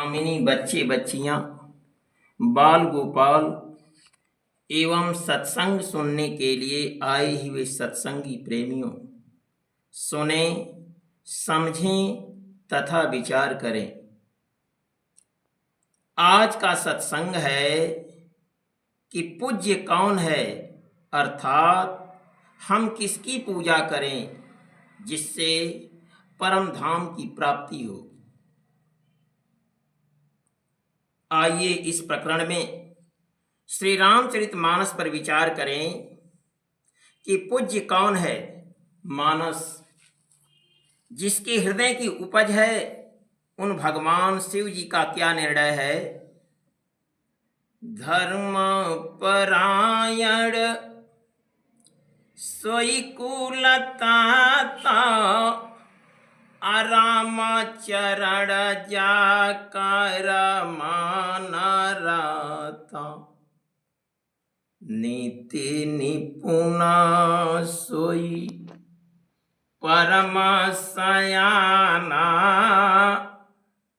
कामिनी बच्चे बच्चियां, बाल गोपाल एवं सत्संग सुनने के लिए आए हुए सत्संगी प्रेमियों, सुने, समझें तथा विचार करें। आज का सत्संग है कि पूज्य कौन है, अर्थात हम किसकी पूजा करें जिससे परम धाम की प्राप्ति हो। आइए इस प्रकरण में श्री रामचरितमानस पर विचार करें कि पूज्य कौन है। मानस जिसके हृदय की उपज है, उन भगवान शिव जी का क्या निर्णय है। धर्म परायण सोई कुलता राम चरण जाकर मान राता। नीति निपुणा सोई परम सयाना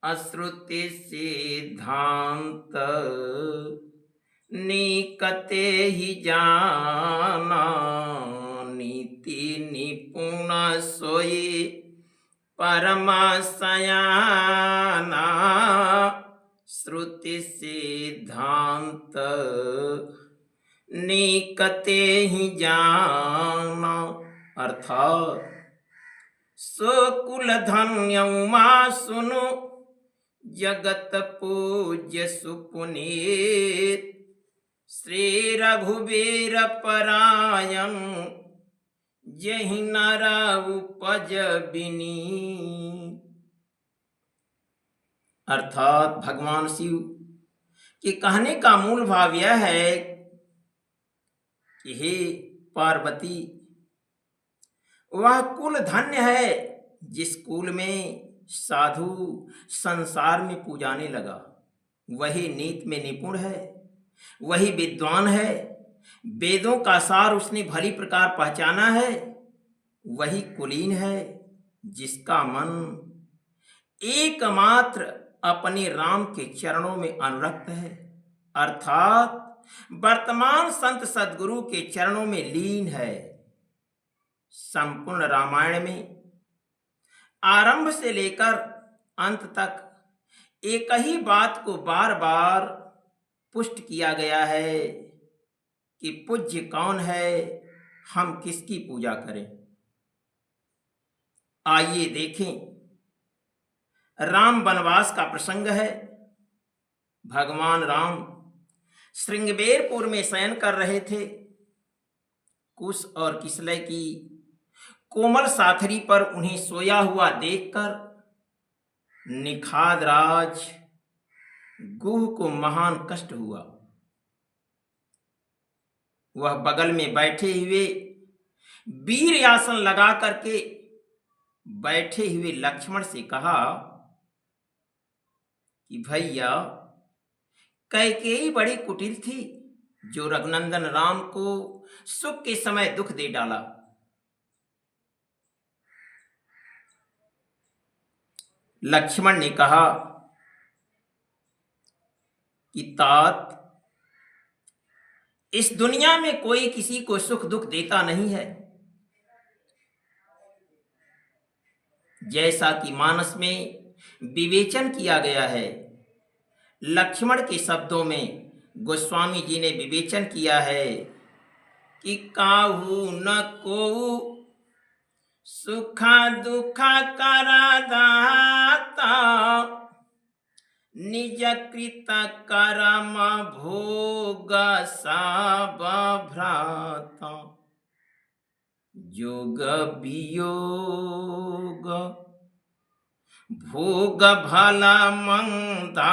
अश्रुति सिद्धांत निकते ही जाना। नीति निपुण सोई परम सयाना श्रुति सिद्धांत निकते ही जाना। अर्थात सो कुल धन्य उमा सुनो जगत पूज्य सुपुनीत। श्री रघुवीर परायण जहि नर उपज बिनी। अर्थात भगवान शिव के कहने का मूल भाव यह है कि हे पार्वती, वह कुल धन्य है जिस कुल में साधु संसार में पूजाने लगा। वही नीति में निपुण है, वही विद्वान है, वेदों का सार उसने भली प्रकार पहचाना है। वही कुलीन है जिसका मन एकमात्र अपने राम के चरणों में अनुरक्त है, अर्थात वर्तमान संत सद्गुरु के चरणों में लीन है। संपूर्ण रामायण में आरंभ से लेकर अंत तक एक ही बात को बार बार पुष्ट किया गया है कि पूज्य कौन है, हम किसकी पूजा करें। आइए देखें, राम वनवास का प्रसंग है। भगवान राम श्रृंगबेरपुर में शयन कर रहे थे। कुश और किसलय की कोमल साथरी पर उन्हें सोया हुआ देखकर निखाद राज गुह को महान कष्ट हुआ। वह बगल में बैठे हुए वीर आसन लगा करके बैठे हुए लक्ष्मण से कहा कि भैया, कैकेयी बड़ी कुटिल थी जो रघुनंदन राम को सुख के समय दुख दे डाला। लक्ष्मण ने कहा कि तात, इस दुनिया में कोई किसी को सुख दुख देता नहीं है। जैसा कि मानस में विवेचन किया गया है, लक्ष्मण के शब्दों में गोस्वामी जी ने विवेचन किया है कि काहू न को सुखा दुखा करा दाता, निज कृत कर्म भोग सब भ्राता। जोग वियोग भोग भला मंदा,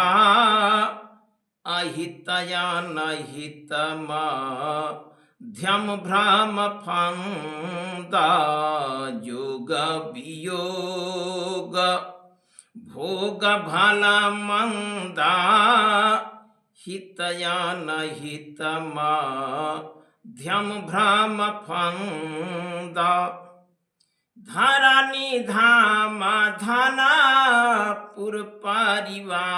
अहितया नहित ध्यम भ्राम फंदा। जोग वियोग भोग भला मंदा, हितया नहित ध्यम भ्राम फंदा। धरानी धाम धनापुर परिवारु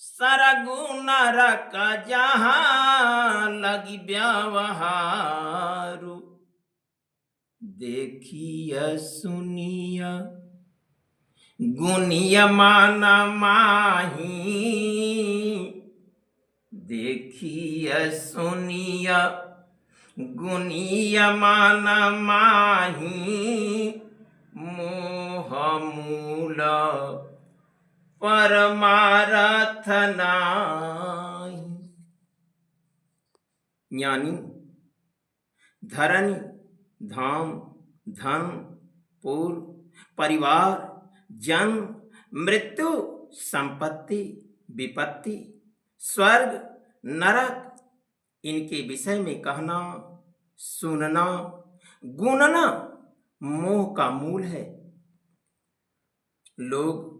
सरगु नरक जहाँ लगी व्यवहारु देखिय सुनिय गुनिय मान माही देखिय सुनिय गुनिय मान माही मोह मूल परमारथ नाही। यानी धरनी धाम धन पुर परिवार जन्म मृत्यु संपत्ति विपत्ति स्वर्ग नरक इनके विषय में कहना सुनना गुणना मोह का मूल है। लोग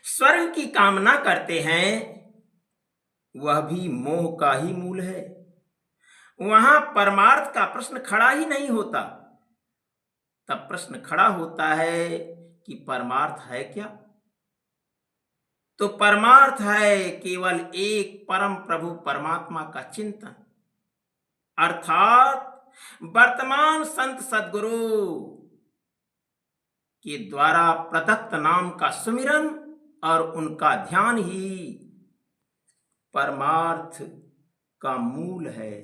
स्वर्ग की कामना करते हैं, वह भी मोह का ही मूल है। वहां परमार्थ का प्रश्न खड़ा ही नहीं होता। तब प्रश्न खड़ा होता है कि परमार्थ है क्या? तो परमार्थ है केवल एक परम प्रभु परमात्मा का चिंतन, अर्थात वर्तमान संत सद्गुरु के द्वारा प्रदत्त नाम का सुमिरन और उनका ध्यान ही परमार्थ का मूल है।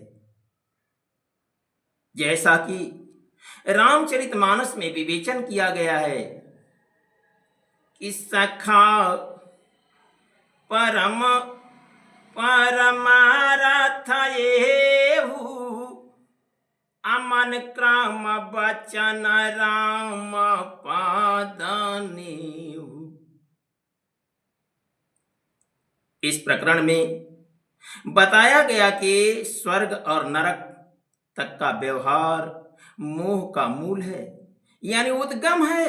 जैसा कि रामचरितमानस में विवेचन किया गया है कि सखा परम परमारथ येहु अमन क्रम बचन राम पादनेहु। इस प्रकरण में बताया गया कि स्वर्ग और नरक तक का व्यवहार मोह का मूल है, यानी उद्गम है।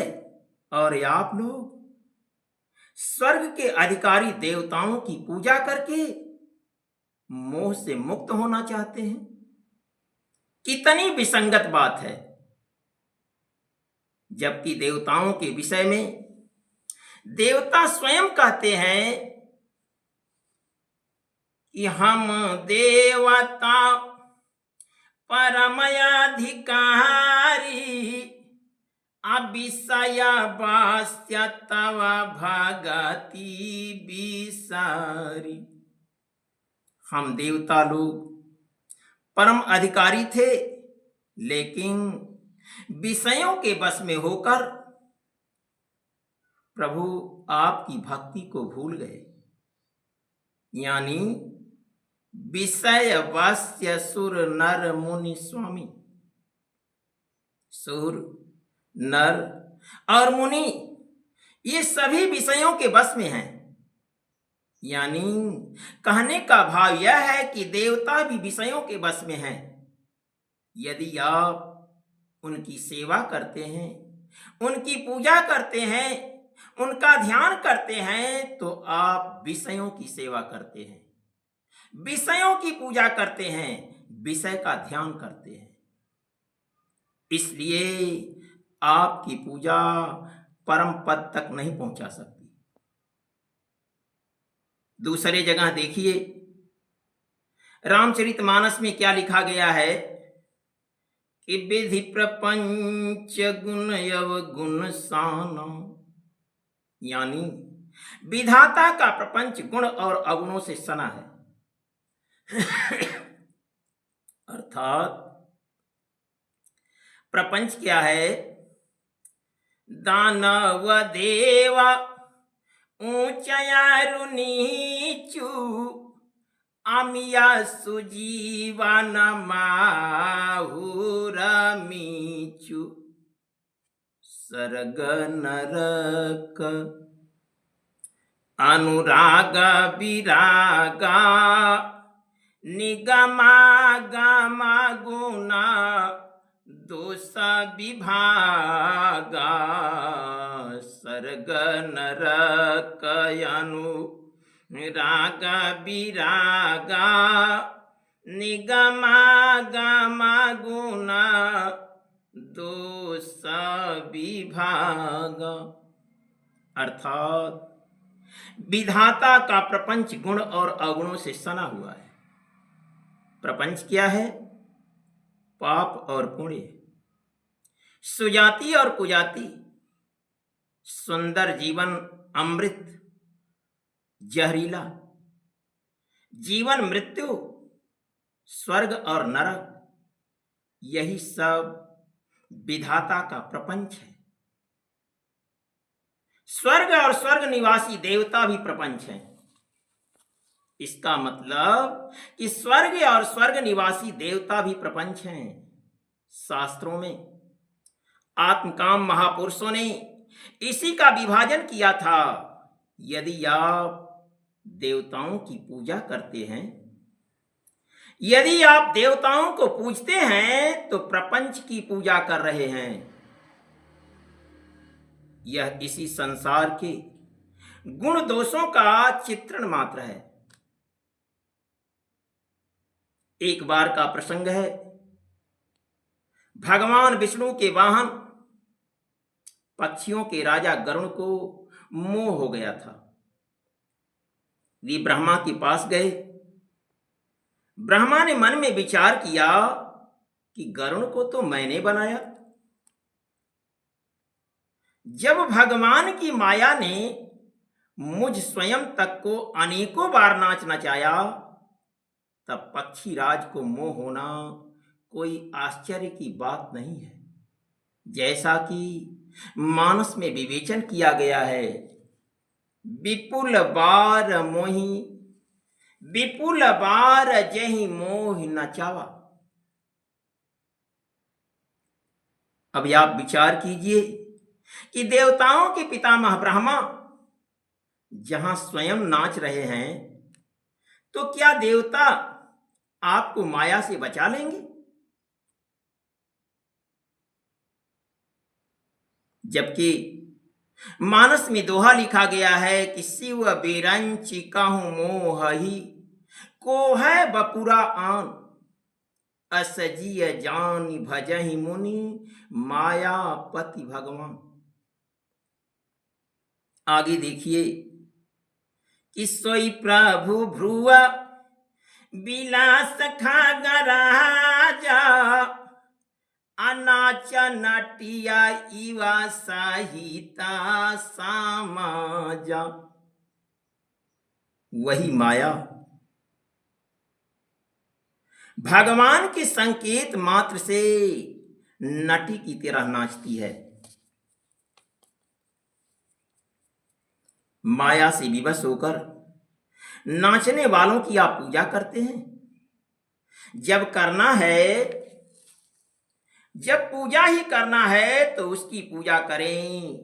और आप लोग स्वर्ग के अधिकारी देवताओं की पूजा करके मोह से मुक्त होना चाहते हैं। कितनी विसंगत बात है। जबकि देवताओं के विषय में देवता स्वयं कहते हैं कि हम देवता परमयाधिकारी अविषय वास्य तव भगति विसारी। हम देवता लोग परम अधिकारी थे, लेकिन विषयों के वश में होकर प्रभु आपकी भक्ति को भूल गए। यानी विषय वश्य सुर नर मुनि स्वामी। सुर नर और मुनि ये सभी विषयों के वश में हैं। यानी कहने का भाव यह है कि देवता भी विषयों के वश में हैं। यदि आप उनकी सेवा करते हैं, उनकी पूजा करते हैं, उनका ध्यान करते हैं, तो आप विषयों की सेवा करते हैं, विषयों की पूजा करते हैं, विषय का ध्यान करते हैं। इसलिए आपकी पूजा परम पद तक नहीं पहुंचा सकती। दूसरे जगह देखिए रामचरितमानस में क्या लिखा गया है कि विधि प्रपंच गुण अवगुण साना। यानी विधाता का प्रपंच गुण और अवगुणों से सना है। अर्थात प्रपंच क्या है? दानव देव ऊंचयारु नीचू अमिया सुजीवन माहुर मीचू सर्ग नरक अनुराग विरागा निगमा गमा गुना दोष विभागा सर्ग नरक अनुराग विरागा निगमा गमा गुना दोष विभाग। अर्थात विधाता का प्रपंच गुण और अवगुणों से सना हुआ है। प्रपंच क्या है? पाप और पुण्य, सुजाति और कुजाति, सुंदर जीवन, अमृत, जहरीला जीवन, मृत्यु, स्वर्ग और नरक, यही सब विधाता का प्रपंच है। स्वर्ग और स्वर्ग निवासी देवता भी प्रपंच हैं। इसका मतलब कि स्वर्ग और स्वर्ग निवासी देवता भी प्रपंच हैं। शास्त्रों में आत्मकाम महापुरुषों ने इसी का विभाजन किया था। यदि आप देवताओं की पूजा करते हैं, यदि आप देवताओं को पूजते हैं, तो प्रपंच की पूजा कर रहे हैं। यह इसी संसार के गुण दोषों का चित्रण मात्र है। एक बार का प्रसंग है। भगवान विष्णु के वाहन पक्षियों के राजा गरुड़ को मोह हो गया था। वे ब्रह्मा के पास गए। ब्रह्मा ने मन में विचार किया कि गरुड़ को तो मैंने बनाया। जब भगवान की माया ने मुझ स्वयं तक को अनेकों बार नाच नचाया, तब पक्षी राज को मोह होना कोई आश्चर्य की बात नहीं है। जैसा कि मानस में विवेचन किया गया है, विपुल बार मोहि, विपुल बार जहि मोह नचावा। अब आप विचार कीजिए कि देवताओं के पितामह ब्रह्मा जहां स्वयं नाच रहे हैं, तो क्या देवता आपको माया से बचा लेंगे? जबकि मानस में दोहा लिखा गया है कि शिव बिरंचि कहूं मोहि, को है बपुरा आन, असजिय जानि भजहि मुनि, मायापति भगवान। आगे देखिए कि सोई प्रभु भ्रुव विलास खगराजा, अनाच नटिया इवा साहिता समाजा। वही माया भगवान के संकेत मात्र से नटी की तरह नाचती है। माया से विवश होकर नाचने वालों की आप पूजा करते हैं। जब करना है, जब पूजा ही करना है, तो उसकी पूजा करें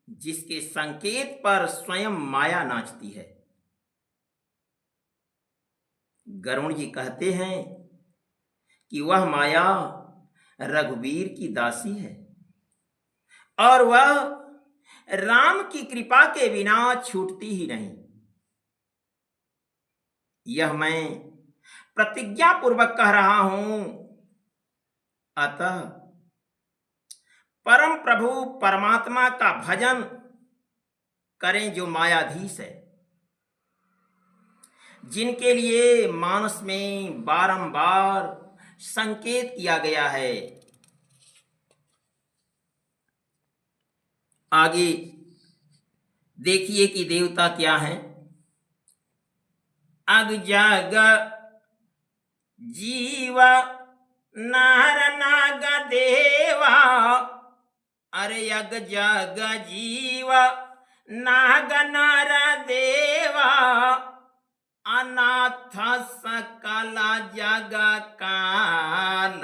जिसके संकेत पर स्वयं माया नाचती है। गरुड़ जी कहते हैं कि वह माया रघुवीर की दासी है और वह राम की कृपा के बिना छूटती ही नहीं। यह मैं प्रतिज्ञा पूर्वक कह रहा हूं। अतः परम प्रभु परमात्मा का भजन करें जो मायाधीश है, जिनके लिए मानस में बारंबार संकेत किया गया है। आगे देखिए कि देवता क्या हैं। अग जग जीव नार नाग देवा, अरे अग जग जीव नाग नर देवा, अनाथ सकल जग काल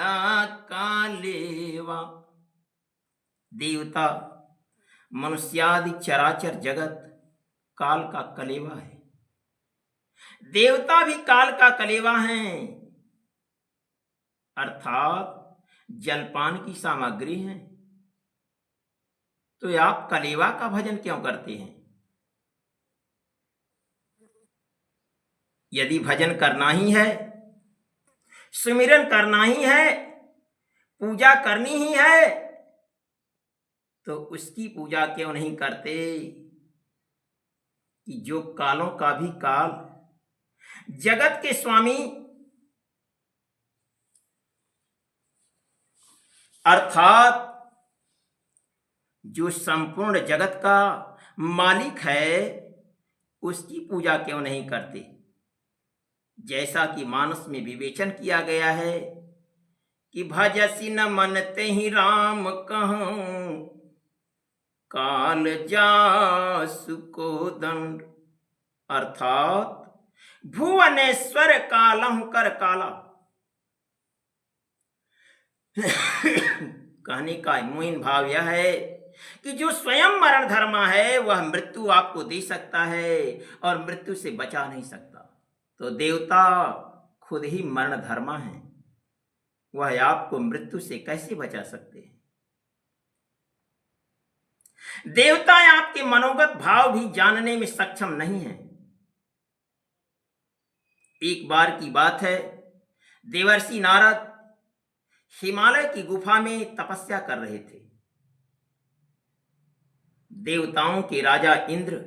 कालेवा। देवता मनुष्यादि चराचर जगत काल का कलेवा है। देवता भी काल का कलेवा हैं, अर्थात जलपान की सामग्री हैं। तो आप कलेवा का भजन क्यों करते हैं? यदि भजन करना ही है, सुमिरन करना ही है, पूजा करनी ही है तो उसकी पूजा क्यों नहीं करते कि जो कालों का भी काल, जगत के स्वामी अर्थात जो संपूर्ण जगत का मालिक है उसकी पूजा क्यों नहीं करते। जैसा कि मानस में विवेचन किया गया है कि भजसी न मनते ही राम कहूं, काल जासु को दंड, अर्थात भुवनेश्वर कालहु कर काला। कहने का मूल भाव यह है कि जो स्वयं मरण धर्मा है वह मृत्यु आपको दे सकता है और मृत्यु से बचा नहीं सकता। तो देवता खुद ही मरण धर्मा है, वह आपको मृत्यु से कैसे बचा सकते हैं। देवता आपके मनोगत भाव भी जानने में सक्षम नहीं है। एक बार की बात है, देवर्षि नारद हिमालय की गुफा में तपस्या कर रहे थे। देवताओं के राजा इंद्र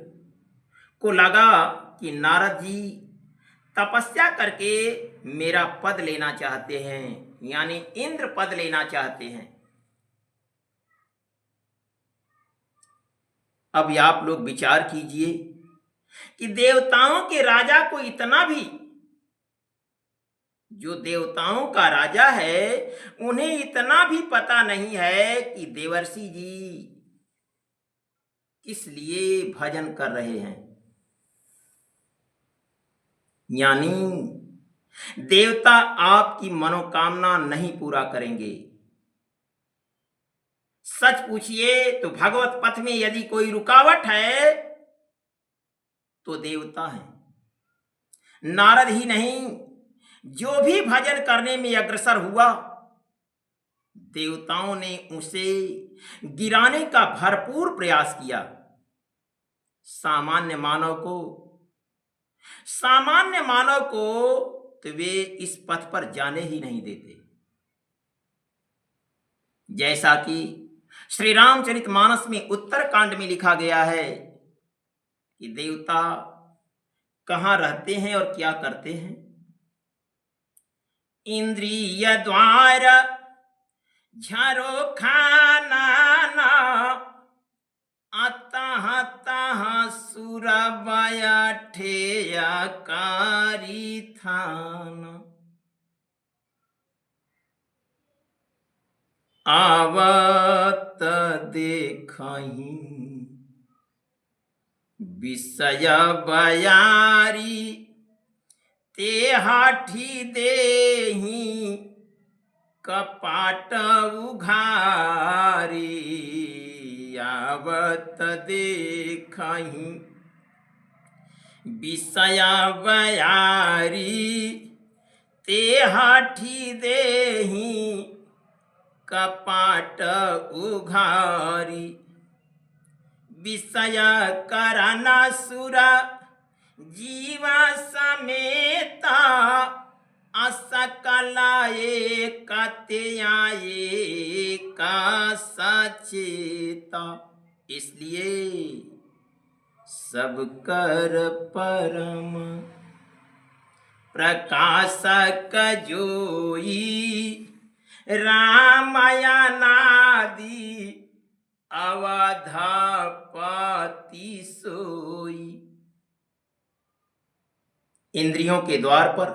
को लगा कि नारद जी तपस्या करके मेरा पद लेना चाहते हैं, यानी इंद्र पद लेना चाहते हैं। अब आप लोग विचार कीजिए कि देवताओं के राजा को इतना भी, जो देवताओं का राजा है उन्हें इतना भी पता नहीं है कि देवर्षि जी किस लिए भजन कर रहे हैं। यानी देवता आपकी मनोकामना नहीं पूरा करेंगे। सच पूछिए तो भगवत पथ में यदि कोई रुकावट है तो देवता है। नारद ही नहीं, जो भी भजन करने में अग्रसर हुआ देवताओं ने उसे गिराने का भरपूर प्रयास किया। सामान्य मानव को तो वे इस पथ पर जाने ही नहीं देते। जैसा कि श्री रामचरितमानस में उत्तरकांड में लिखा गया है कि देवता कहाँ रहते हैं और क्या करते हैं। इंद्रिय द्वार झरो खाना ना, अतः तह सुर ठेया कारी थान, आवत देखहि विषय बयारी, ते हाठी देहि कपाट उघारी, आवत देखहि विषय बयारी, ते हाठी देहि कपाट उघारी, विषय करना सुरा जीवा समेता, असकलाए कत्याए का सचेता। इसलिए सब कर परम प्रकाशक जोई, रामायणादि अवधापति सोई। इंद्रियों के द्वार पर,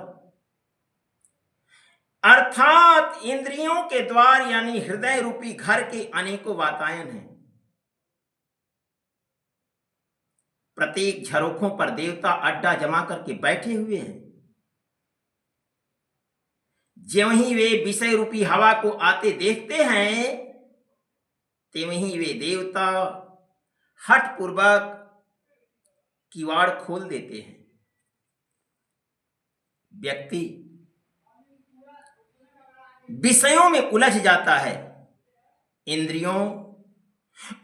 अर्थात इंद्रियों के द्वार यानी हृदय रूपी घर के अनेकों वातायन हैं। प्रत्येक झरोखों पर देवता अड्डा जमा करके बैठे हुए हैं। ज्यों ही वे विषय रूपी हवा को आते देखते हैं त्यों ही वे देवता हठ पूर्वक किवाड़ खोल देते हैं। व्यक्ति विषयों में उलझ जाता है। इंद्रियों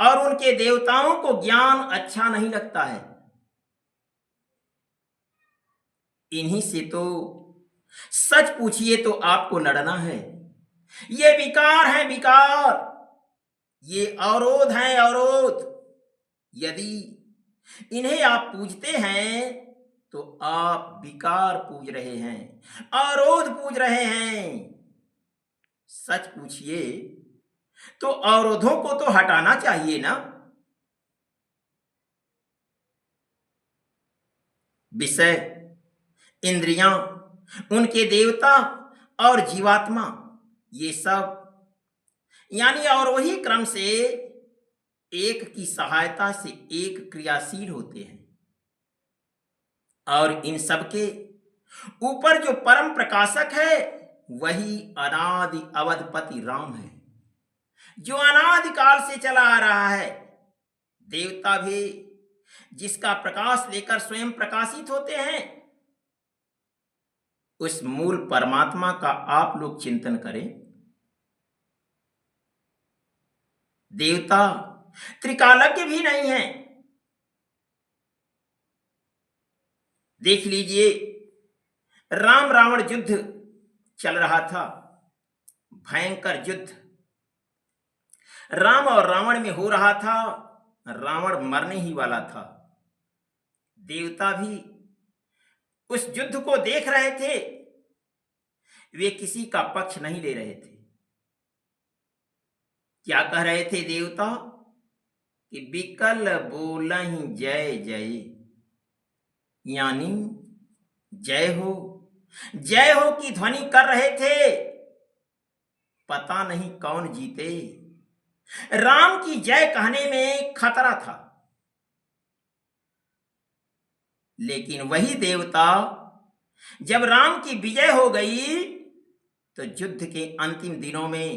और उनके देवताओं को ज्ञान अच्छा नहीं लगता है। इन्हीं से तो सच पूछिए तो आपको लड़ना है। ये विकार हैं विकार, ये अवरोध हैं अवरोध। यदि इन्हें आप पूजते हैं तो आप विकार पूज रहे हैं, अवरोध पूज रहे हैं। सच पूछिए तो अवरोधों को तो हटाना चाहिए ना। विषय, इंद्रियां, उनके देवता और जीवात्मा, ये सब यानी अवरोही क्रम से एक की सहायता से एक क्रियाशील होते हैं। और इन सब के ऊपर जो परम प्रकाशक है वही अनादि अवधपति राम है, जो अनादि काल से चला आ रहा है। देवता भी जिसका प्रकाश लेकर स्वयं प्रकाशित होते हैं, उस मूल परमात्मा का आप लोग चिंतन करें। देवता त्रिकालज्ञ भी नहीं है। देख लीजिए, राम रावण युद्ध चल रहा था, भयंकर युद्ध राम और रावण में हो रहा था। रावण मरने ही वाला था। देवता भी उस युद्ध को देख रहे थे, वे किसी का पक्ष नहीं ले रहे थे। क्या कह रहे थे देवता कि विकल बोलहि जय जय, यानी जय हो की ध्वनि कर रहे थे। पता नहीं कौन जीते। राम की जय कहने में खतरा था, लेकिन वही देवता जब राम की विजय हो गई तो युद्ध के अंतिम दिनों में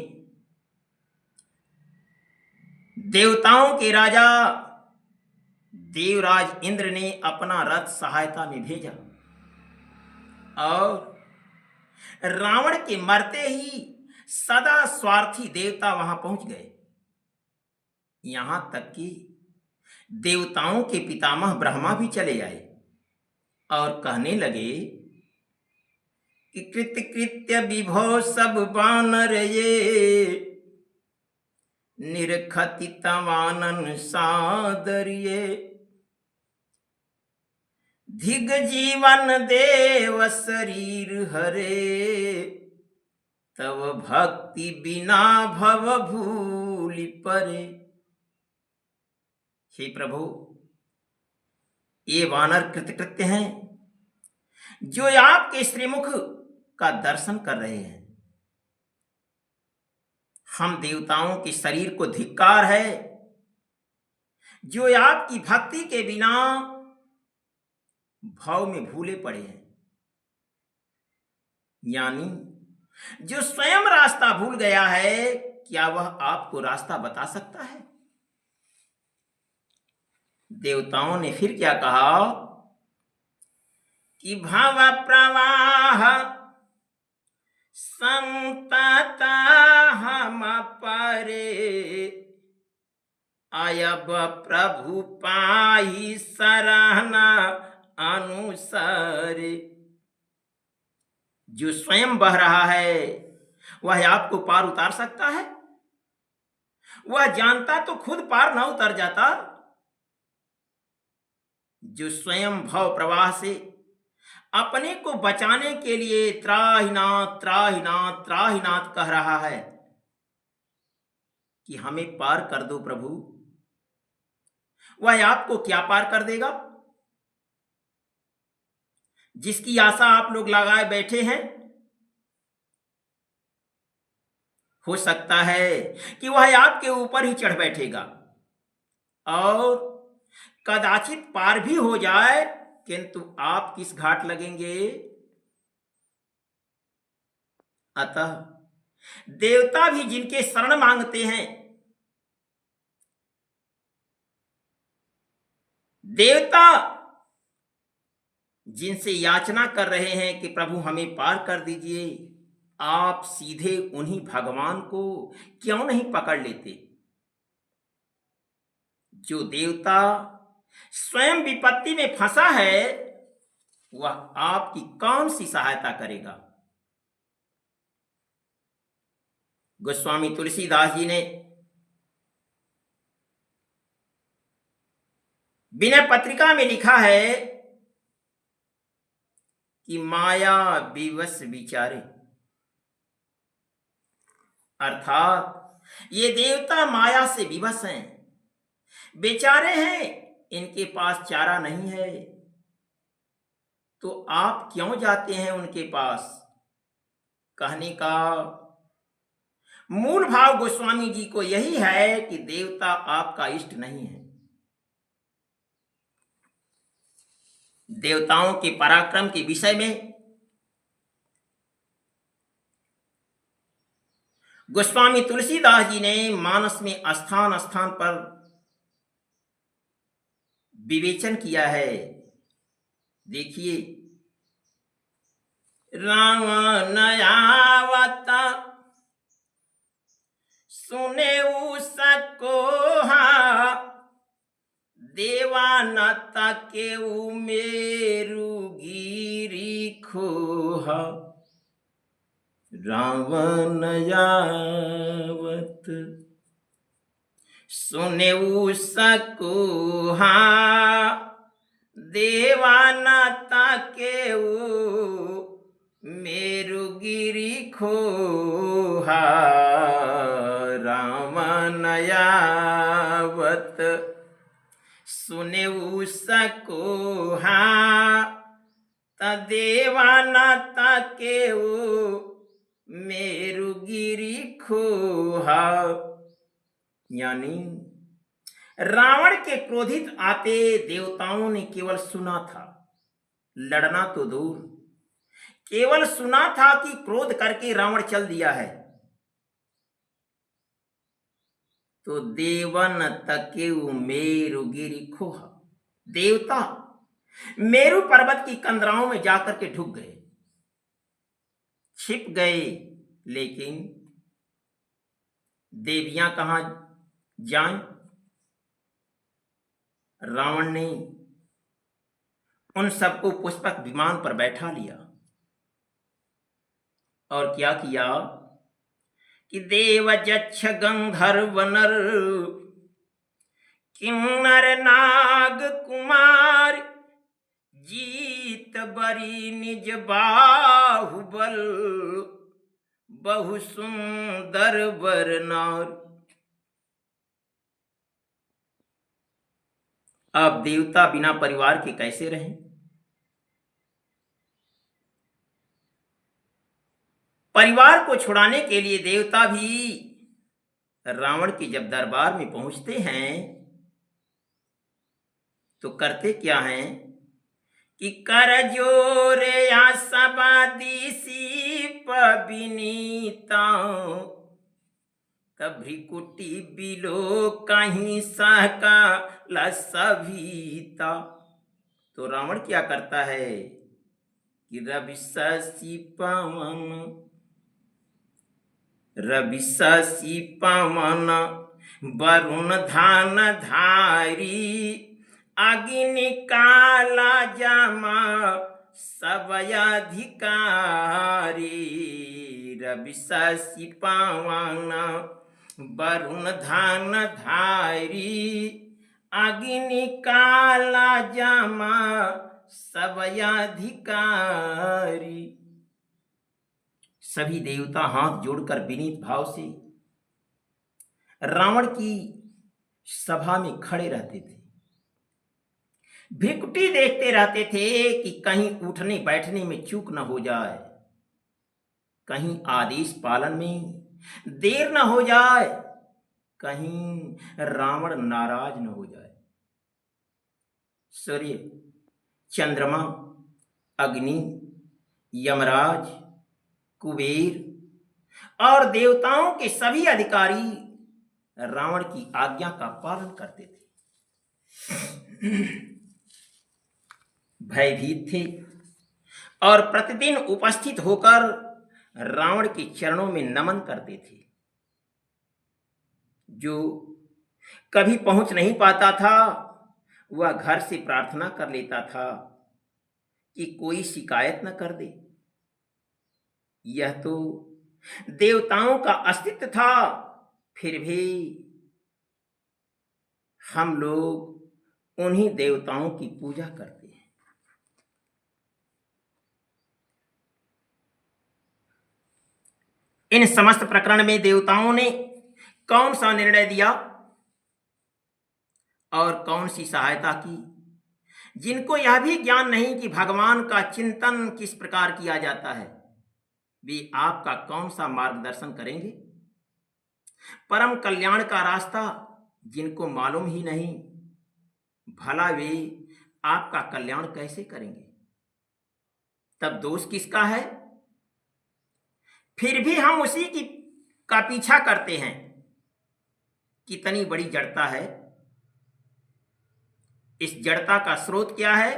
देवताओं के राजा देवराज इंद्र ने अपना रथ सहायता में भेजा और रावण के मरते ही सदा स्वार्थी देवता वहां पहुंच गए। यहां तक कि देवताओं के पितामह ब्रह्मा भी चले आए और कहने लगे कि कृत्य कृत्य विभो सब बानर ये, निरखति तवानन सादरिये, धिग जीवन देव शरीर हरे, तव भक्ति बिना भव भूलि परे। हे प्रभु, ये वानर कृतकृत्य हैं जो आपके श्रीमुख का दर्शन कर रहे हैं। हम देवताओं के शरीर को धिक्कार है जो आपकी भक्ति के बिना भाव में भूले पड़े हैं, यानी जो स्वयं रास्ता भूल गया है, क्या वह आपको रास्ता बता सकता है? देवताओं ने फिर क्या कहा कि भव प्रवाह संतत हम परे, अयब प्रभु पाहि शरण अनुसार। जो स्वयं बह रहा है वह आपको पार उतार सकता है? वह जानता तो खुद पार न उतर जाता। जो स्वयं भव प्रवाह से अपने को बचाने के लिए त्राहिनाथ त्राहिनाथ त्राहिनाथ कह रहा है कि हमें पार कर दो प्रभु, वह आपको क्या पार कर देगा? जिसकी आशा आप लोग लगाए बैठे हैं, हो सकता है कि वह आपके ऊपर ही चढ़ बैठेगा और कदाचित पार भी हो जाए, किंतु आप किस घाट लगेंगे? अतः देवता भी जिनके शरण मांगते हैं, देवता जिनसे याचना कर रहे हैं कि प्रभु हमें पार कर दीजिए, आप सीधे उन्हीं भगवान को क्यों नहीं पकड़ लेते? जो देवता स्वयं विपत्ति में फंसा है, वह आपकी कौन सी सहायता करेगा? गोस्वामी तुलसीदास जी ने विनय पत्रिका में लिखा है कि माया विवश विचारे, अर्थात ये देवता माया से विवश हैं, बेचारे हैं, इनके पास चारा नहीं है, तो आप क्यों जाते हैं उनके पास। कहने का मूल भाव गोस्वामी जी को यही है कि देवता आपका इष्ट नहीं है। देवताओं के पराक्रम के विषय में गोस्वामी तुलसीदास जी ने मानस में स्थान स्थान पर विवेचन किया है। देखिए, रावण आवत सुने उसकोहा, देवानत केऊ मेरु गिरी खोहा। रावण आवत सुने उसकोहा, देवानत केऊ मेरु गिरी खोहा। रावण आवत सुने उसकोहा, देवानत केऊ मेरु गिरी खोहा। यानी रावण के क्रोधित आते देवताओं ने केवल सुना था, लड़ना तो दूर, केवल सुना था कि क्रोध करके रावण चल दिया है। तो देवन तकेऊ मेरु गिरी खोहा, देवता मेरु पर्वत की कंदराओं में जाकर के ढुक गए, छिप गए, लेकिन देवियां कहां जाएं। रावण ने उन सबको पुष्पक विमान पर बैठा लिया और क्या किया कि देव जक्ष गंधर्व नर किन्नर नाग कुमार, जीत बरी निज बाहुबल, बहु सुंदर वर नार। अब देवता बिना परिवार के कैसे रहें। परिवार को छुड़ाने के लिए देवता भी रावण के जब दरबार में पहुंचते हैं तो करते क्या हैं कि कर जोरे आशाबादी पबिनीता, तब भ्रिकुटी बिलो कहीं सहका लसभीता। तो रावण क्या करता है कि रवि शशि पवन वरुण धान धारी, अग्नि काला जामा सब अधिकारी। रवि शशि पवन वरुण धान धारी, अग्नि काला जामा सब अधिकारी। सभी देवता हाथ जोड़कर विनीत भाव से रावण की सभा में खड़े रहते थे, भ्रिकुटी देखते रहते थे कि कहीं उठने बैठने में चूक न हो जाए, कहीं आदेश पालन में देर न हो जाए, कहीं रावण नाराज न हो जाए। सूर्य, चंद्रमा, अग्नि, यमराज, कुबेर और देवताओं के सभी अधिकारी रावण की आज्ञा का पालन करते थे, भयभीत थे और प्रतिदिन उपस्थित होकर रावण के चरणों में नमन करते थे। जो कभी पहुंच नहीं पाता था वह घर से प्रार्थना कर लेता था कि कोई शिकायत न कर दे। यह तो देवताओं का अस्तित्व था, फिर भी हम लोग उन्हीं देवताओं की पूजा करते हैं। इन समस्त प्रकरण में देवताओं ने कौन सा निर्णय दिया और कौन सी सहायता की? जिनको यह भी ज्ञान नहीं कि भगवान का चिंतन किस प्रकार किया जाता है, वे आपका कौन सा मार्गदर्शन करेंगे? परम कल्याण का रास्ता जिनको मालूम ही नहीं, भला वे आपका कल्याण कैसे करेंगे? तब दोष किसका है? फिर भी हम उसी की का पीछा करते हैं। कितनी बड़ी जड़ता है! इस जड़ता का स्रोत क्या है?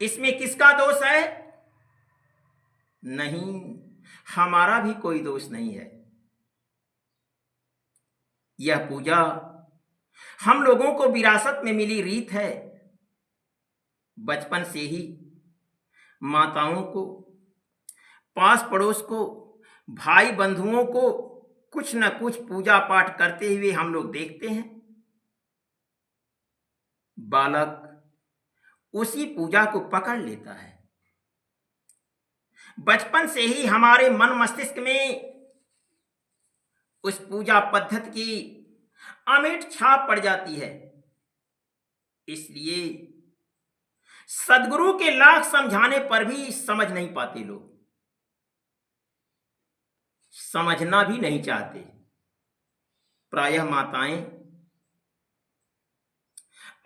इसमें किसका दोष है? नहीं, हमारा भी कोई दोष नहीं है। यह पूजा हम लोगों को विरासत में मिली रीत है। बचपन से ही माताओं को, पास पड़ोस को, भाई बंधुओं को कुछ न कुछ पूजा पाठ करते हुए हम लोग देखते हैं। बालक उसी पूजा को पकड़ लेता है। बचपन से ही हमारे मन मस्तिष्क में उस पूजा पद्धति की अमिट छाप पड़ जाती है। इसलिए सदगुरु के लाख समझाने पर भी समझ नहीं पाते लोग, समझना भी नहीं चाहते। प्रायः माताएं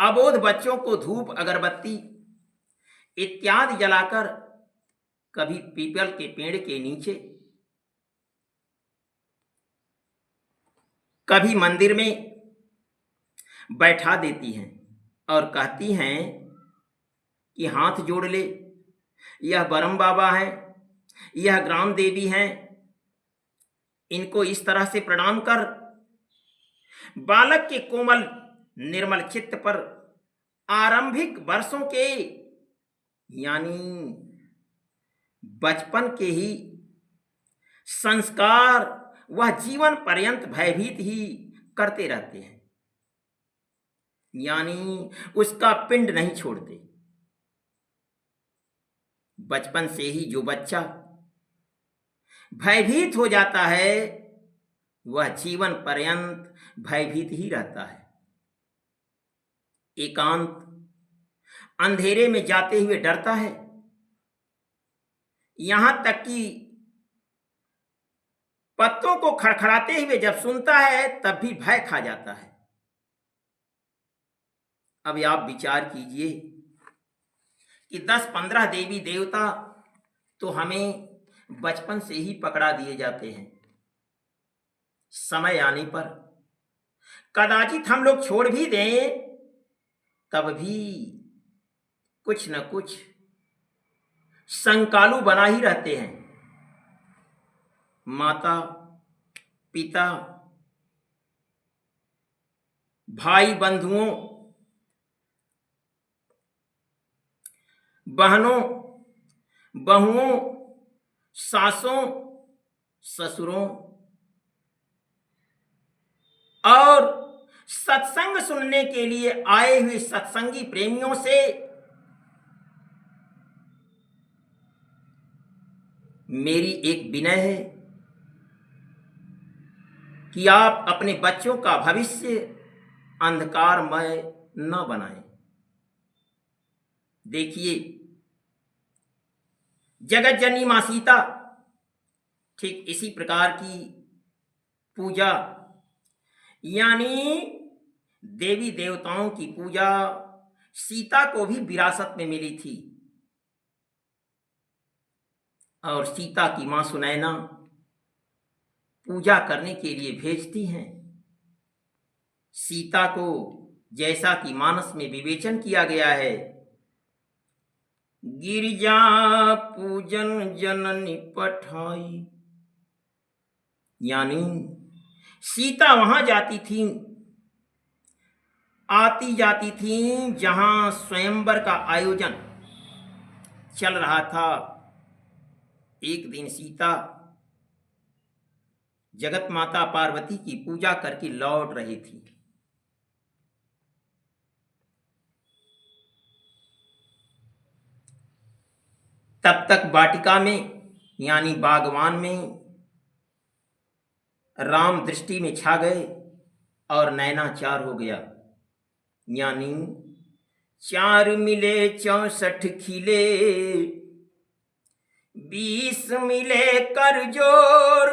अबोध बच्चों को धूप अगरबत्ती इत्यादि जलाकर कभी पीपल के पेड़ के नीचे, कभी मंदिर में बैठा देती हैं और कहती हैं कि हाथ जोड़ ले, यह बरम बाबा हैं, यह ग्राम देवी हैं, इनको इस तरह से प्रणाम कर। बालक के कोमल निर्मल चित्त पर आरंभिक वर्षों के यानी बचपन के ही संस्कार वह जीवन पर्यंत भयभीत ही करते रहते हैं, यानी उसका पिंड नहीं छोड़ते। बचपन से ही जो बच्चा भयभीत हो जाता है वह जीवन पर्यंत भयभीत ही रहता है। एकांत अंधेरे में जाते हुए डरता है, यहां तक कि पत्तों को खड़खड़ाते हुए जब सुनता है तब भी भय खा जाता है। अब आप विचार कीजिए कि 10-15 देवी देवता तो हमें बचपन से ही पकड़ा दिए जाते हैं। समय आने पर कदाचित हम लोग छोड़ भी दें, तब भी कुछ न कुछ संकालू बना ही रहते हैं। माता, पिता, भाई बंधुओं, बहनों, बहुओं, सासों, ससुरों और सत्संग सुनने के लिए आए हुए सत्संगी प्रेमियों से मेरी एक विनय है कि आप अपने बच्चों का भविष्य अंधकारमय न बनाएं। देखिए, जगत जननी मां सीता ठीक इसी प्रकार की पूजा यानी देवी देवताओं की पूजा सीता को भी विरासत में मिली थी। और सीता की मां सुनैना पूजा करने के लिए भेजती हैं। सीता को जैसा कि मानस में विवेचन किया गया है, गिरिजा पूजन जननी पठाई, यानी सीता वहां जाती थी, आती जाती थी जहां स्वयंवर का आयोजन चल रहा था। एक दिन सीता जगत माता पार्वती की पूजा करके लौट रही थी। तब तक वाटिका में यानी बागवान में राम दृष्टि में छा गए और नैनाचार हो गया। यानी चार मिले 64 खिले, 20 मिले कर जोर,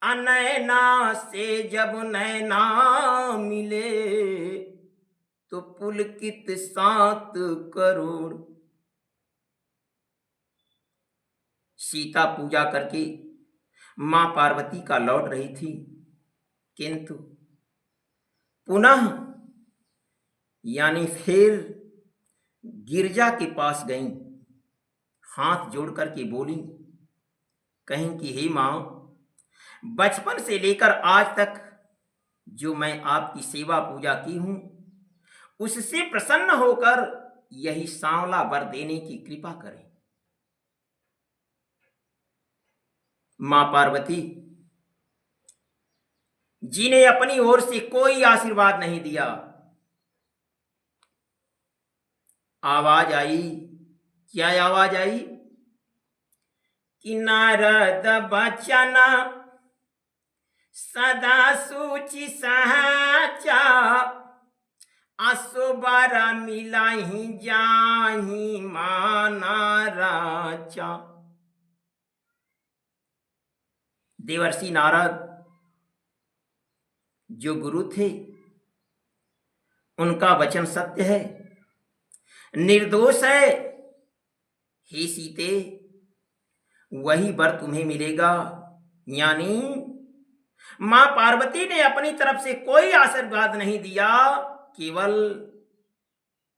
अनैना से जब नैना मिले तो पुलकित 7 करोड़। सीता पूजा करके मां पार्वती का लौट रही थी, किंतु पुनः यानी फिर गिरजा के पास गईं, हाथ जोड़ करके बोली, कहीं कि हे मां, बचपन से लेकर आज तक जो मैं आपकी सेवा पूजा की हूं, उससे प्रसन्न होकर यही सांवला वर देने की कृपा करें। मां पार्वती जी ने अपनी ओर से कोई आशीर्वाद नहीं दिया। आवाज आई, क्या आवाज आई कि नारद बचन सदा सूचि साचा, असुबर मिलाही जाही माना राचा। देवर्षि नारद जो गुरु थे, उनका वचन सत्य है, निर्दोष है। हे सीते, वही वर तुम्हें मिलेगा। यानी मां पार्वती ने अपनी तरफ से कोई आशीर्वाद नहीं दिया, केवल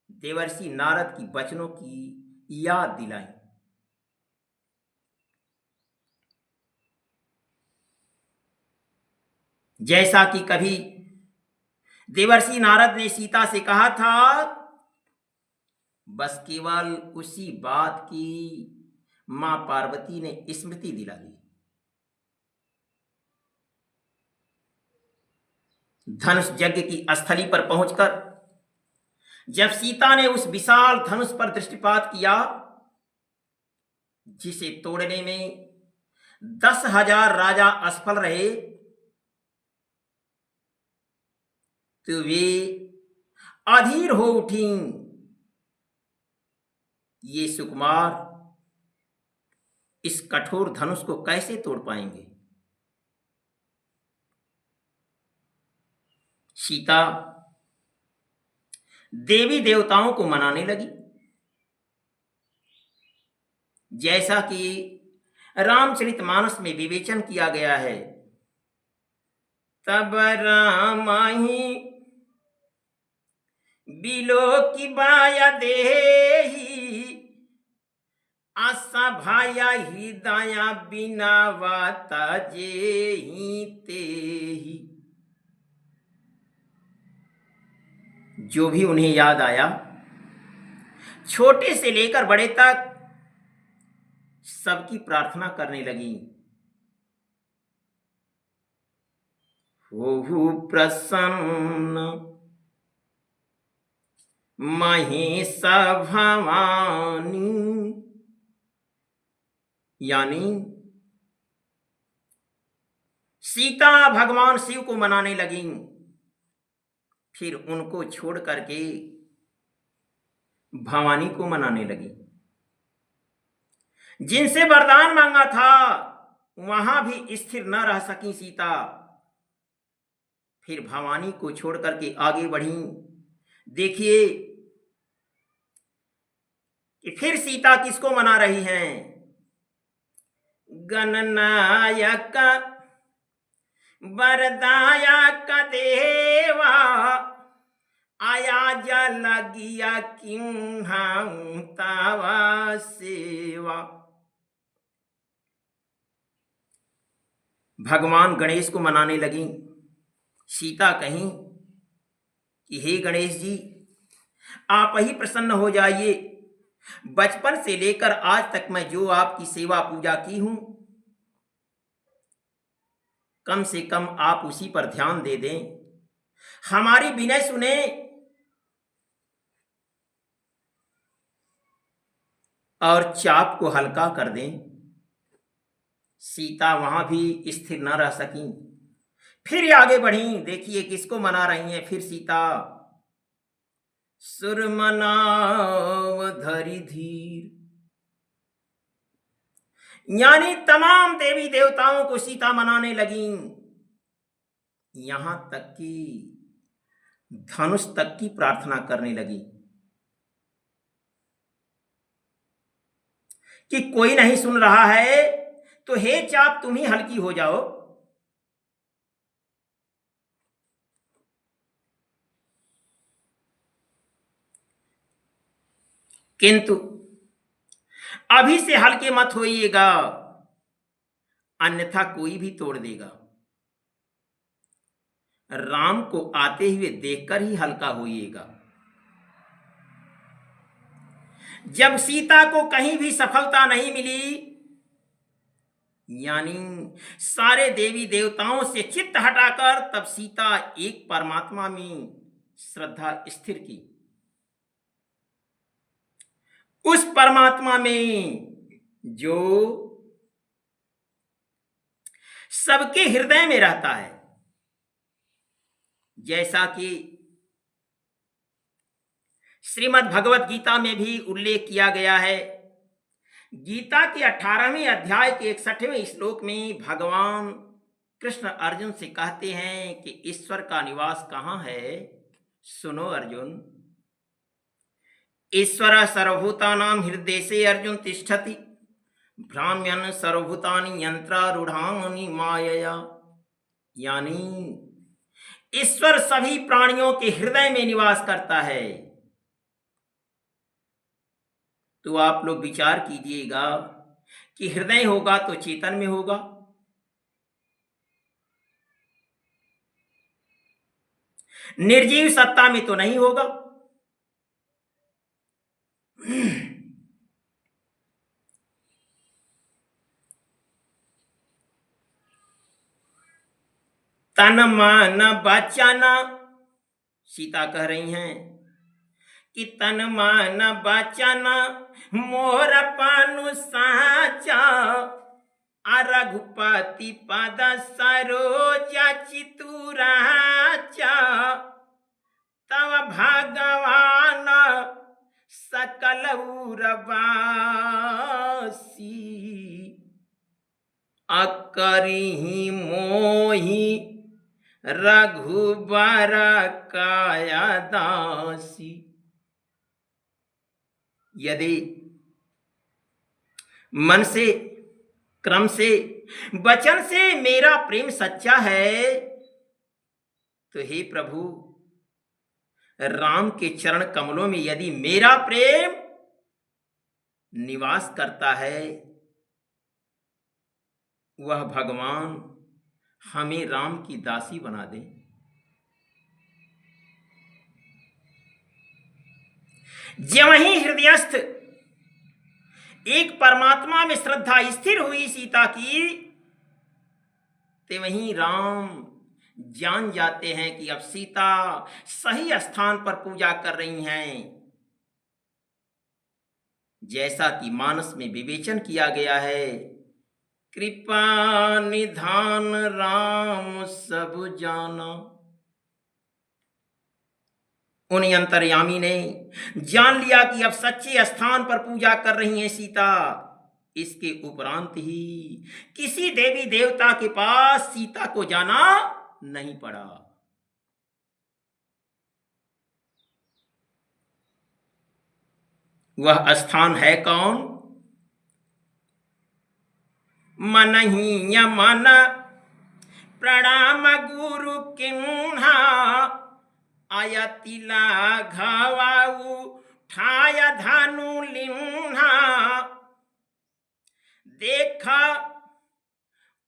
देवर्षि नारद की वचनों की याद दिलाई। जैसा कि कभी देवर्षि नारद ने सीता से कहा था, बस केवल उसी बात की मां पार्वती ने स्मृति दिला दी। धनुष यज्ञ की स्थली पर पहुंचकर जब सीता ने उस विशाल धनुष पर दृष्टिपात किया, जिसे तोड़ने में 10,000 राजा असफल रहे, तो वे अधीर हो उठी। ये सुकुमार इस कठोर धनुष को कैसे तोड़ पाएंगे। सीता देवी देवताओं को मनाने लगी, जैसा कि रामचरितमानस में विवेचन किया गया है। तब राम ही बिलो की बाया देही, आशा भाया ही दया बिना वाता जे ही ते ही। जो भी उन्हें याद आया, छोटे से लेकर बड़े तक सबकी प्रार्थना करने लगी। होहु प्रसन्न महेश भवानी, यानी सीता भगवान शिव को मनाने लगी। फिर उनको छोड़ करके भवानी को मनाने लगी। जिनसे वरदान मांगा था, वहां भी स्थिर न रह सकी सीता। फिर भवानी को छोड़ करके आगे बढ़ी। देखिए कि फिर सीता किसको मना रही हैं। गणनायक वरदायक देवा, आया जल गिया किन्हां तावा सेवा। भगवान गणेश को मनाने लगी। सीता कहीं कि हे गणेश जी, आप ही प्रसन्न हो जाइए। बचपन से लेकर आज तक मैं जो आपकी सेवा पूजा की हूं, कम से कम आप उसी पर ध्यान दे दें, हमारी विनय सुने और चाप को हल्का कर दें। सीता वहां भी स्थिर न रह सकी, फिर आगे बढ़ी। देखिए किसको मना रही हैं फिर सीता। सुर मनाव धरि धीर, यानी तमाम देवी देवताओं को सीता मनाने लगी, यहां तक कि धनुष तक की प्रार्थना करने लगी कि कोई नहीं सुन रहा है तो हे चाप तुम ही हल्की हो जाओ। किंतु अभी से हल्के मत होइएगा, अन्यथा कोई भी तोड़ देगा। राम को आते हुए देखकर ही हल्का होइएगा। जब सीता को कहीं भी सफलता नहीं मिली, यानी सारे देवी देवताओं से चित्त हटाकर, तब सीता एक परमात्मा में श्रद्धा स्थिर की। उस परमात्मा में जो सबके हृदय में रहता है, जैसा कि श्रीमद् भगवत गीता में भी उल्लेख किया गया है। गीता के 18वें अध्याय के 61वें श्लोक में भगवान कृष्ण अर्जुन से कहते हैं कि ईश्वर का निवास कहाँ है। सुनो अर्जुन, ईश्वर सर्वभूतानां हृदयेषु अर्जुन तिष्ठति, भ्राम्यन् सर्वभूतानि यंत्रारूढ़ानि मायया। यानी ईश्वर सभी प्राणियों के हृदय में निवास करता है। तो आप लोग विचार कीजिएगा कि हृदय होगा तो चेतन में होगा, निर्जीव सत्ता में तो नहीं होगा। तन मन वचन, सीता कह रही हैं कि तन मन वचन मोर पानु साचा, रघुपति पद सरोज चितुराचा, तव भगवान सकल उरवासी, अकरिहि मोहि रघुबर काया दासी। यदि मन से, क्रम से, वचन से मेरा प्रेम सच्चा है तो हे प्रभु, राम के चरण कमलों में यदि मेरा प्रेम निवास करता है, वह भगवान हमें राम की दासी बना दे। ज्यों ही हृदयस्थ एक परमात्मा में श्रद्धा स्थिर हुई सीता की, ते वहीं राम जान जाते हैं कि अब सीता सही स्थान पर पूजा कर रही हैं। जैसा कि मानस में विवेचन किया गया है, कृपा निधान राम सब जाना। उन अंतर्यामी ने जान लिया कि अब सच्चे स्थान पर पूजा कर रही हैं सीता। इसके उपरांत ही किसी देवी देवता के पास सीता को जाना नहीं पड़ा। वह स्थान है कौन? मन ही मन प्रणाम गुरु किन्हा, आयति लाघवाऊ ठाय धनु लिन्हा, देखा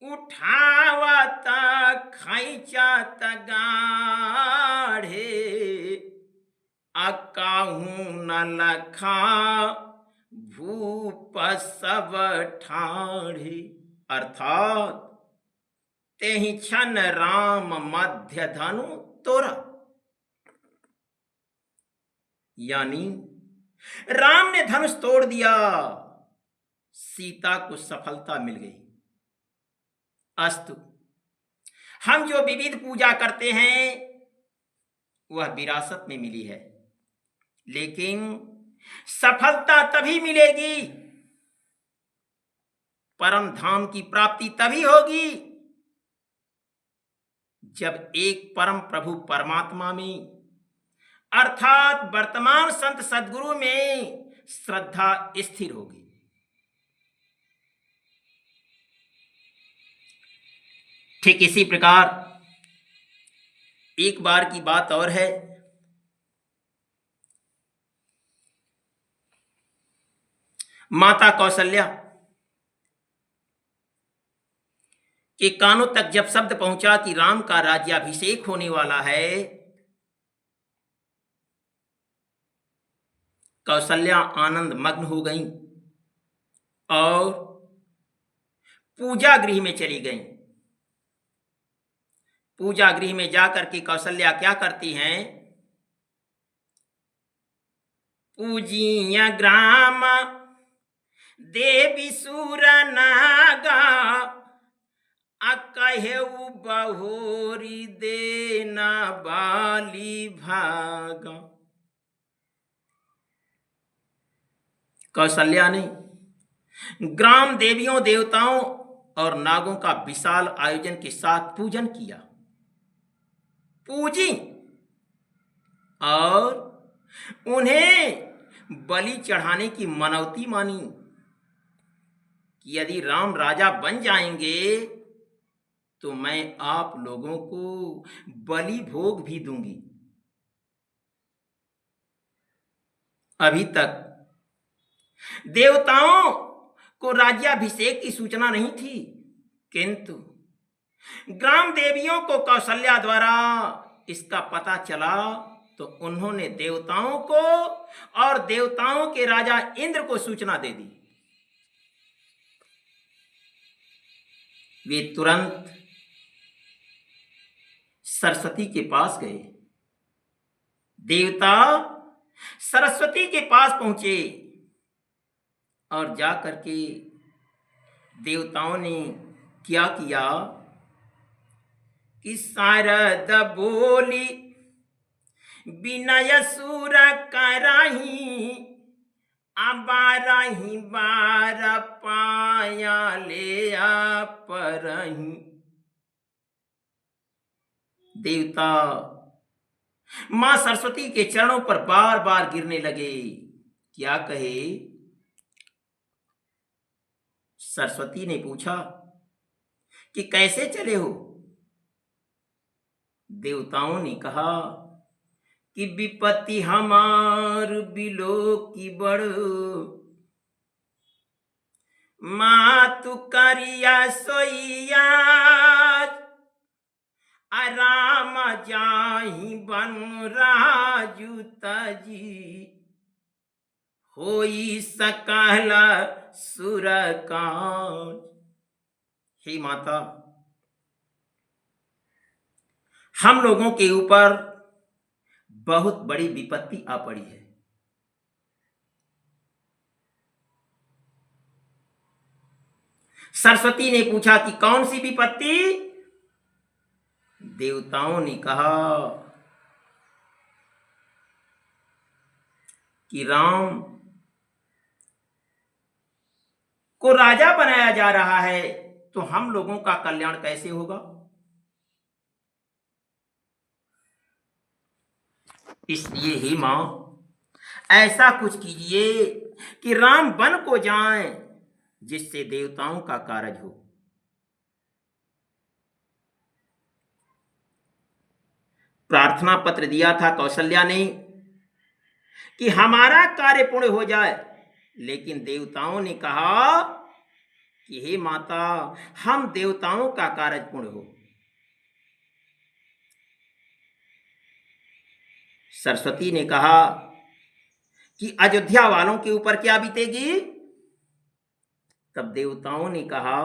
उठावत खैचत गाढ़े, अकाहू न लखा भूप सब ठाढ़े। अर्थात तेहि क्षण राम मध्य धनु तोरा। यानी राम ने धनुष तोड़ दिया, सीता को सफलता मिल गई। अस्तु, हम जो विविध पूजा करते हैं वह विरासत में मिली है, लेकिन सफलता तभी मिलेगी, परम धाम की प्राप्ति तभी होगी जब एक परम प्रभु परमात्मा में अर्थात वर्तमान संत सद्गुरु में श्रद्धा स्थिर होगी। ठीक इसी प्रकार एक बार की बात और है। माता कौशल्या के कानों तक जब शब्द पहुंचा कि राम का राज्याभिषेक होने वाला है, कौशल्या आनंद मग्न हो गईं और पूजा गृह में चली गईं। पूजा गृह में जाकर के कौशल्या क्या करती हैं? पूजिया ग्राम देवी सुर नागा, कहेऊ बहोरी देना बाली भागा। कौशल्या ने ग्राम देवियों देवताओं और नागों का विशाल आयोजन के साथ पूजन किया, पूजी और उन्हें बलि चढ़ाने की मनौती मानी कि यदि राम राजा बन जाएंगे तो मैं आप लोगों को बलि भोग भी दूंगी। अभी तक देवताओं को राज्याभिषेक की सूचना नहीं थी, किंतु ग्राम देवियों को कौशल्या द्वारा इसका पता चला तो उन्होंने देवताओं को और देवताओं के राजा इंद्र को सूचना दे दी। वे तुरंत सरस्वती के पास गए। देवता सरस्वती के पास पहुंचे और जाकर के देवताओं ने क्या किया कि शारद बोली विनय सुर कराही, बारही बार पाया ले परही। देवता मां सरस्वती के चरणों पर बार बार गिरने लगे। क्या कहे? सरस्वती ने पूछा कि कैसे चले हो? देवताओं ने कहा कि विपत्ति हमार बिलो की बड़, मातु करिया सोइया आराम जाहि बन राजू तजी, होई सकल सुर काज। हे माता, हम लोगों के ऊपर बहुत बड़ी विपत्ति आ पड़ी है। सरस्वती ने पूछा कि कौन सी विपत्ति? देवताओं ने कहा कि राम को राजा बनाया जा रहा है, तो हम लोगों का कल्याण कैसे होगा? इसलिए ही मां, ऐसा कुछ कीजिए कि राम वन को जाएं, जिससे देवताओं का कार्य हो। प्रार्थना पत्र दिया था कौशल्या ने कि हमारा कार्य पूर्ण हो जाए, लेकिन देवताओं ने कहा कि हे माता, हम देवताओं का कार्य पूर्ण हो। सरस्वती ने कहा कि अयोध्या वालों के ऊपर क्या बीतेगी? तब देवताओं ने कहा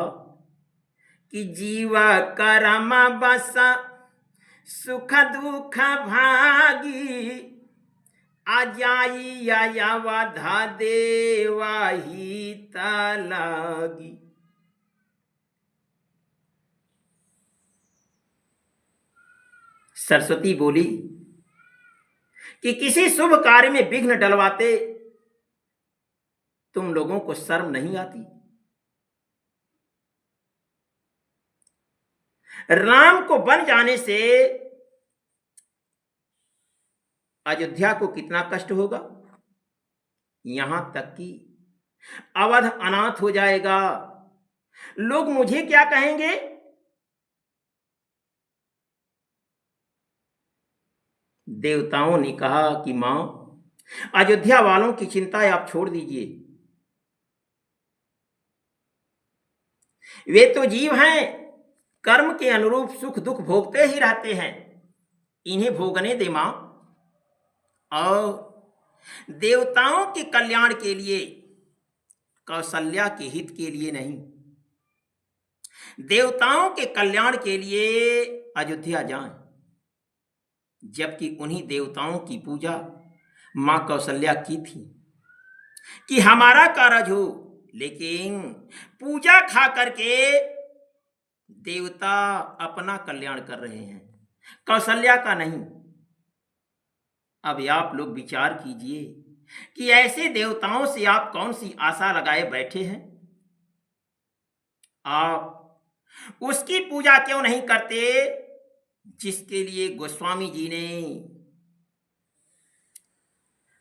कि जीव कर्म बस सुख दुख भागी, अजाई अवधा देवाही तलागी। सरस्वती बोली कि किसी शुभ कार्य में विघ्न डलवाते तुम लोगों को शर्म नहीं आती? राम को बन जाने से अयोध्या को कितना कष्ट होगा, यहां तक कि अवध अनाथ हो जाएगा। लोग मुझे क्या कहेंगे? देवताओं ने कहा कि मां, अयोध्या वालों की चिंता आप छोड़ दीजिए। वे तो जीव हैं, कर्म के अनुरूप सुख दुख भोगते ही रहते हैं, इन्हें भोगने दे मां। और देवताओं के कल्याण के लिए, कौशल्या के हित के लिए नहीं, देवताओं के कल्याण के लिए अयोध्या जाएं। जबकि उन्हीं देवताओं की पूजा मां कौशल्या की थी कि हमारा कारज हो, लेकिन पूजा खा करके देवता अपना कल्याण कर रहे हैं, कौशल्या का नहीं। अब आप लोग विचार कीजिए कि ऐसे देवताओं से आप कौन सी आशा लगाए बैठे हैं? आप उसकी पूजा क्यों नहीं करते जिसके लिए गोस्वामी जी ने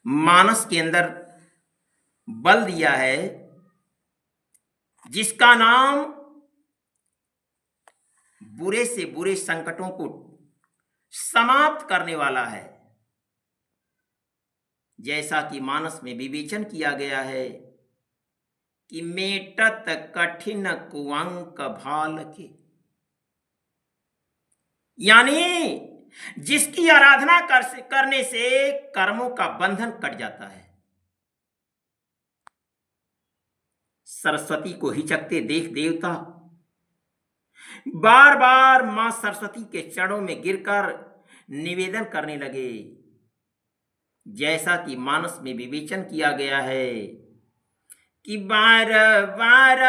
मानस के अंदर बल दिया है, जिसका नाम बुरे से बुरे संकटों को समाप्त करने वाला है। जैसा कि मानस में विवेचन किया गया है कि मेटत कठिन कुअंक भाल के, यानी जिसकी आराधना करने से कर्मों का बंधन कट जाता है। सरस्वती को हिचकते देख देवता बार बार मां सरस्वती के चरणों में गिरकर निवेदन करने लगे। जैसा कि मानस में विवेचन किया गया है कि बार बार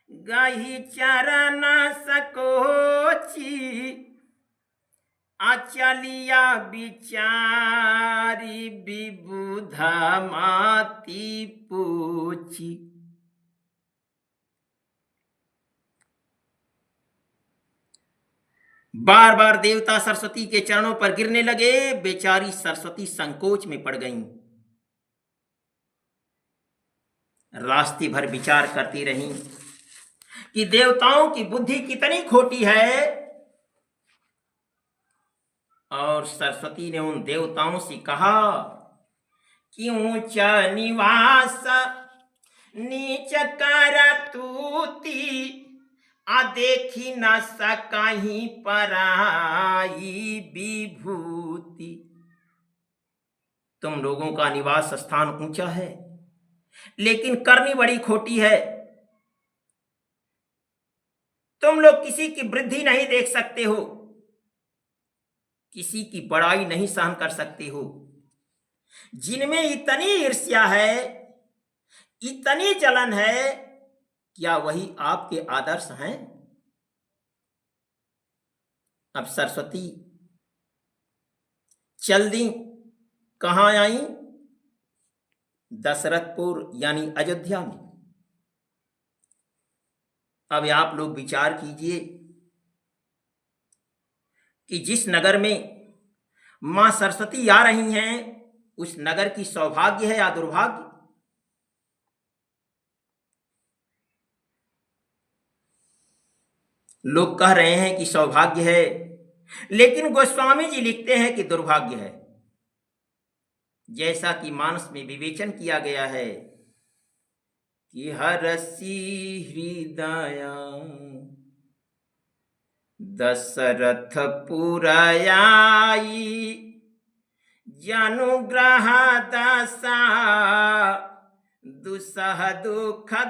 गाही चरण सकोची, आचलिया बिचारी विबुधा माती पूछी। बार बार देवता सरस्वती के चरणों पर गिरने लगे। बेचारी सरस्वती संकोच में पड़ गईं। रास्ते भर विचार करती रहीं कि देवताओं की बुद्धि कितनी खोटी है। और सरस्वती ने उन देवताओं से कहा कि ऊंचा निवास नीच कर तूती, आ देखी न सकहीं पराई विभूति। तुम लोगों का निवास स्थान ऊंचा है, लेकिन करनी बड़ी खोटी है। तुम लोग किसी की वृद्धि नहीं देख सकते हो, किसी की बड़ाई नहीं सहन कर सकते हो। जिनमें इतनी ईर्ष्या है, इतनी जलन है, क्या वही आपके आदर्श हैं? अब सरस्वती चल दी। कहां आई? दशरथपुर यानी अयोध्या में। अब आप लोग विचार कीजिए कि जिस नगर में मां सरस्वती आ रही हैं, उस नगर की सौभाग्य है या दुर्भाग्य? लोग कह रहे हैं कि सौभाग्य है, लेकिन गोस्वामी जी लिखते हैं कि दुर्भाग्य है। जैसा कि मानस में विवेचन किया गया है कि हरसी हृदय दशरथ पुरयाई, जनुग्रह दशा दुसह दुखदाई,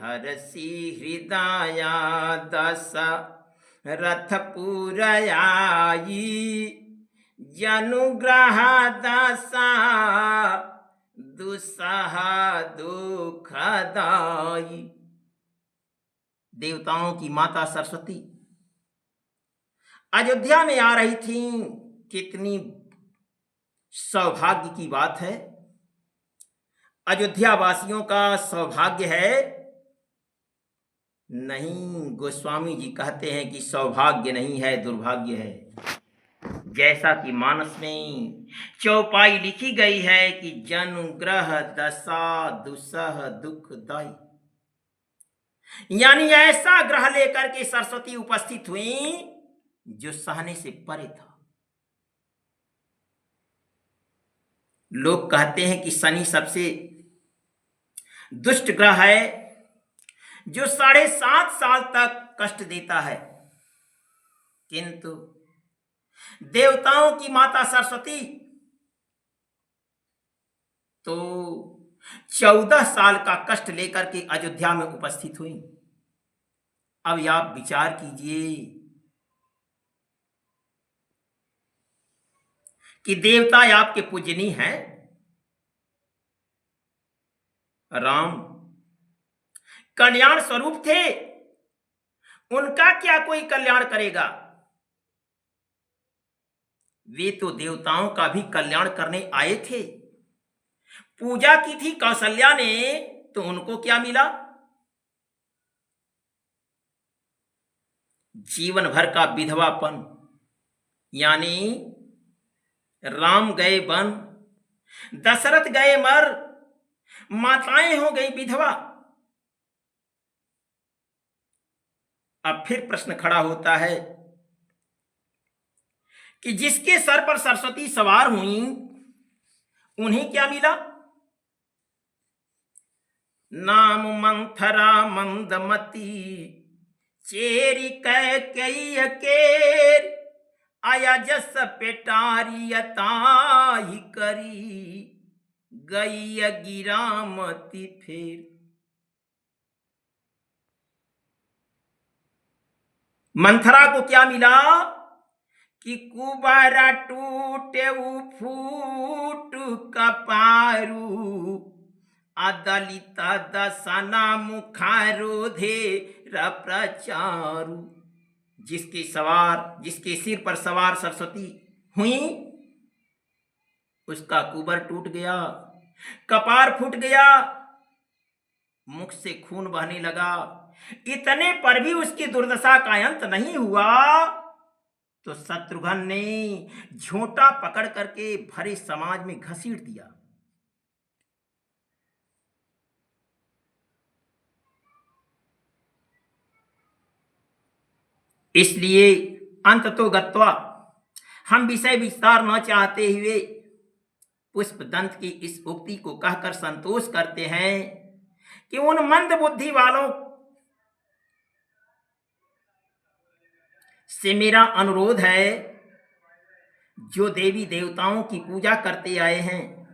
हरषि हृदय दशरथपुरयाई, जनुग्रह दशा दुस्सह दुखदाई। देवताओं की माता सरस्वती अयोध्या में आ रही थी। कितनी सौभाग्य की बात है। अयोध्या वासियों का सौभाग्य है। नहीं, गोस्वामी जी कहते हैं कि सौभाग्य नहीं है, दुर्भाग्य है। जैसा कि मानस में चौपाई लिखी गई है कि जनुग्रह दशा दुस्सह दुखदाई, यानी ऐसा ग्रह लेकर के सरस्वती उपस्थित हुई जो सहने से परे था। लोग कहते हैं कि शनि सबसे दुष्ट ग्रह है जो 7.5 साल तक कष्ट देता है, किंतु देवताओं की माता सरस्वती तो 14 साल का कष्ट लेकर के अयोध्या में उपस्थित हुई। अब आप विचार कीजिए कि देवता आपके पूजनीय हैं। राम कल्याण स्वरूप थे, उनका क्या कोई कल्याण करेगा? वे तो देवताओं का भी कल्याण करने आए थे। पूजा की थी कौशल्या ने, तो उनको क्या मिला? जीवन भर का विधवापन, यानी राम गए वन, दशरथ गए मर, माताएं हो गई विधवा। अब फिर प्रश्न खड़ा होता है कि जिसके सर पर सरस्वती सवार हुई उन्हें क्या मिला? नाम मंथरा मंदमती, चेरी कैकेयी केर, आया जस पेटारियताही करी, गई गिरामती फेर। मंथरा को क्या मिला कि कुबारा टूटे फूट कपारू, अदलिता दसना मुखारोधे प्रचारू। जिसके सिर पर सवार सरस्वती हुई उसका कुबर टूट गया, कपार फूट गया, मुख से खून बहने लगा। इतने पर भी उसकी दुर्दशा का अंत नहीं हुआ तो शत्रुघ्न ने झोंटा पकड़ करके भरे समाज में घसीट दिया। इसलिए अंत तो गत्वा हम विषय विस्तार न चाहते हुए पुष्पदंत की इस उक्ति को कहकर संतोष करते हैं कि उन मंद बुद्धि वालों से मेरा अनुरोध है जो देवी देवताओं की पूजा करते आए हैं,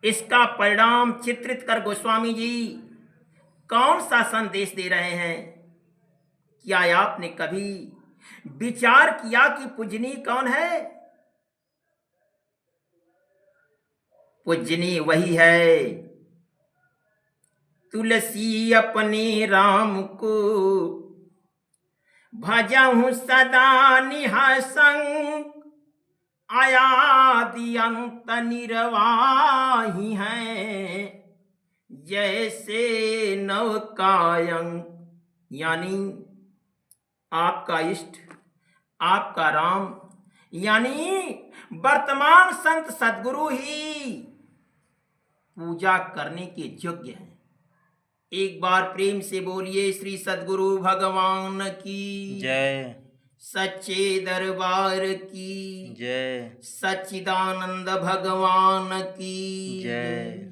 इसका परिणाम चित्रित कर गोस्वामी जी कौन सा संदेश दे रहे हैं? क्या आपने कभी विचार किया कि पूजनीय कौन है? पूजनीय वही है तुलसी अपने राम को, भजहु सदा निहसंग, आयादि अंत निर्वाही हैं, जैसे नवकायंग। यानी आपका इष्ट, आपका राम, यानी वर्तमान संत सद्गुरु ही पूजा करने के योग्य हैं। एक बार प्रेम से बोलिए श्री सद्गुरु भगवान की जय, सच्चे दरबार की जय, सच्चिदानंद भगवान की जय।